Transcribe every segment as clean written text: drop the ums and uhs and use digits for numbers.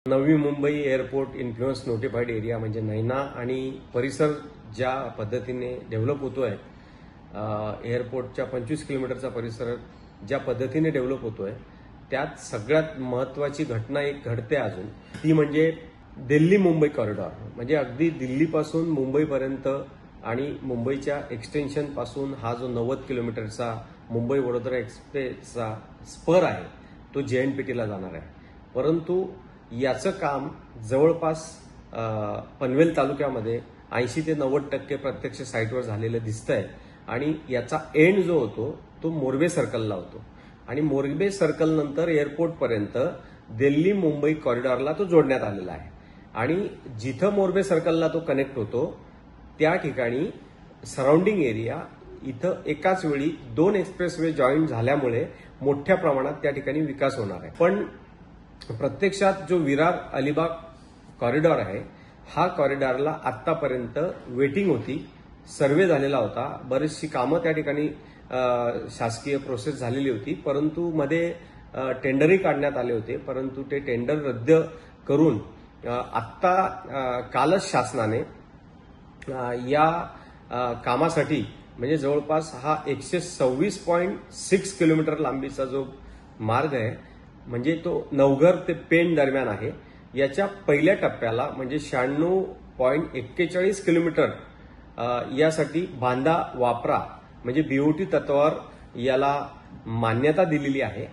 Navi Mumbai airport influence notified area म्हणजे नैना आणि परिसर ज्या पद्धतीने डेव्हलप होतोय, एअरपोर्टच्या 25 किलोमीटरचा परिसर ज्या पद्धतीने डेव्हलप होतोय, त्यात सगळ्यात महत्त्वाची घटना एक घडते अजून, ती म्हणजे दिल्ली मुंबई कॉरिडॉर. म्हणजे अगदी दिल्लीपासून मुंबईपर्यंत आणि मुंबईच्या एक्सटेन्शन पासून हा जो 90 किलोमीटरचा मुंबई वडोदरा एक्सप्रेसचा स्पर आहे तो JNPTला जाणार आहे. परंतु याचं काम जवळपास पनवेल तालुक्यामध्ये 80 ते 90% प्रत्यक्ष साईटवर झालेलं दिसतंय आणि याचा एंड जो होतो तो मोरबे सर्कलला होतो आणि मोरबे सर्कल नंतर एअरपोर्टपर्यंत दिल्ली मुंबई कॉरिडॉरला तो जोडण्यात आलेला आहे. आणि जिथं मोरबे सर्कलला तो कनेक्ट होतो त्या ठिकाणी सराउंडिंग एरिया इथं एकाच वेळी 2 एक्सप्रेसवे जॉईन झाल्यामुळे मोठ्या प्रमाणात त्या ठिकाणी विकास होणार आहे. पण प्रत्यक्षात जो विरार अलिबाग कॉरिडॉर आहे, हा कॉरिडॉरला आतापर्यंत वेटिंग होती, सर्वे झालेला होता, बरीचशी कामं त्या ठिकाणी शासकीय प्रोसेस झालेली होती, परंतु मध्ये टेंडरही काढण्यात आले होते. परंतु ते टेंडर रद्द करून आत्ता कालच शासनाने या कामासाठी म्हणजे जवळपास हा 126.6 किलोमीटर लांबीचा जो मार्ग आहे, म्हणजे तो नवघर ते पेण दरम्यान आहे, याच्या पहिल्या टप्प्याला म्हणजे 96.41 किलोमीटर यासाठी बांधा वापरा म्हणजे BOT तत्वावर याला मान्यता दिलेली आहे.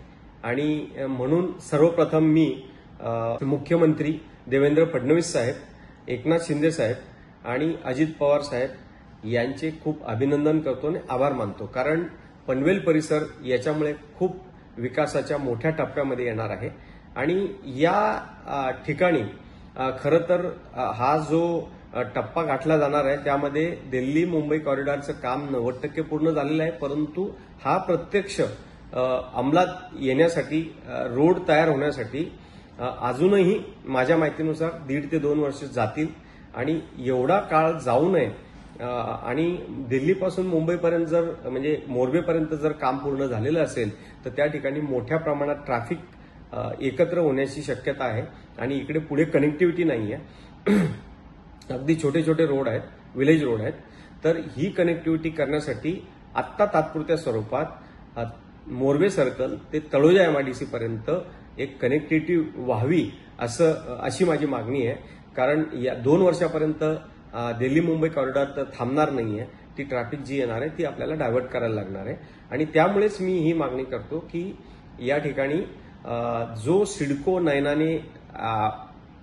आणि म्हणून सर्वप्रथम मी मुख्यमंत्री देवेंद्र फडणवीस साहेब, एकनाथ शिंदे साहेब आणि अजित पवार साहेब यांचे खूप अभिनंदन करतो आणि आभार मानतो. कारण पनवेल परिसर याच्यामुळे खूप विकासाच्या मोठ्या टप्प्यामध्ये येणार आहे. आणि या ठिकाणी खरं तर हा जो टप्पा गाठला जाणार आहे त्यामध्ये दिल्ली मुंबई कॉरिडॉरचं काम 90% पूर्ण झालेलं आहे. परंतु हा प्रत्यक्ष अंमलात येण्यासाठी, रोड तयार होण्यासाठी अजूनही माझ्या माहितीनुसार 1.5 ते 2 वर्ष जातील. आणि एवढा काळ जाऊ नये आणि दिल्लीपासून मुंबईपर्यंत जर म्हणजे मोरबेपर्यंत जर काम पूर्ण झालेलं असेल तर त्या ठिकाणी मोठ्या प्रमाणात ट्रॅफिक एकत्र होण्याची शक्यता आहे. आणि इकडे पुढे कनेक्टिव्हिटी नाही आहे, अगदी छोटे छोटे रोड आहेत, विलेज रोड आहेत. तर ही कनेक्टिव्हिटी करण्यासाठी आत्ता तात्पुरत्या स्वरूपात मोरबे सर्कल ते तळोजा MIDC पर्यंत एक कनेक्टिव्हिटी व्हावी अशी माझी मागणी आहे. कारण या 2 वर्षापर्यंत दिल्ली मुंबई कॉरिडॉर तर थांबणार नाहीये, ती ट्रॅफिक जी येणार आहे ती आपल्याला डायव्हर्ट करायला लागणार आहे. आणि त्यामुळेच मी ही मागणी करतो की या ठिकाणी जो सिडको नैनाने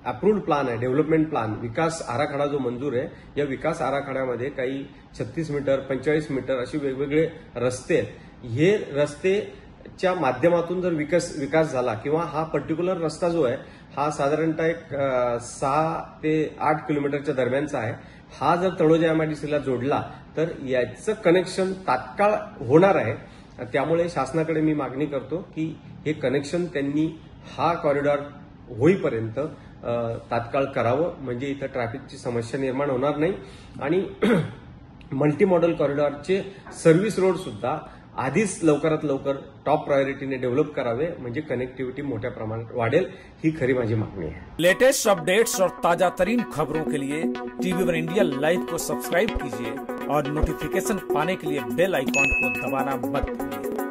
अप्रूव्ड प्लान आहे, डेव्हलपमेंट प्लान, विकास आराखडा जो मंजूर आहे, या विकास आराखड्यामध्ये काही 36 मीटर 45 मीटर असे वेगवेगळे रस्ते आहेत. हे रस्तेच्या माध्यमातून जर विकास झाला किंवा हा पर्टिक्युलर रस्ता जो आहे हा साधारणतः एक 6 ते 8 किलोमीटरच्या दरम्यानचा आहे, हा जर तळोजा MIDCला जोडला तर याचं कनेक्शन तात्काळ होणार आहे. त्यामुळे शासनाकडे मी मागणी करतो की हे कनेक्शन त्यांनी हा कॉरिडॉर होईपर्यंत तात्काळ करावं, म्हणजे इथं ट्रॅफिकची समस्या निर्माण होणार नाही. आणि मल्टी मॉडेल कॉरिडॉरचे सर्व्हिस रोड सुद्धा आधीच लवकरात लवकर टॉप प्रायोरिटीने डेव्हलप करावे, म्हणजे कनेक्टिव्हिटी मोठ्या प्रमाणात वाढेल. ही खरी माझी मागणी आहे. लेटेस्ट अपडेट्स और ताजा तरीन खबरों के लिए TV1 इंडिया लाइव को सब्सक्राइब कीजिए और नोटिफिकेशन पाने के लिए बेल आइकॉन को दबाना मत भूलिए.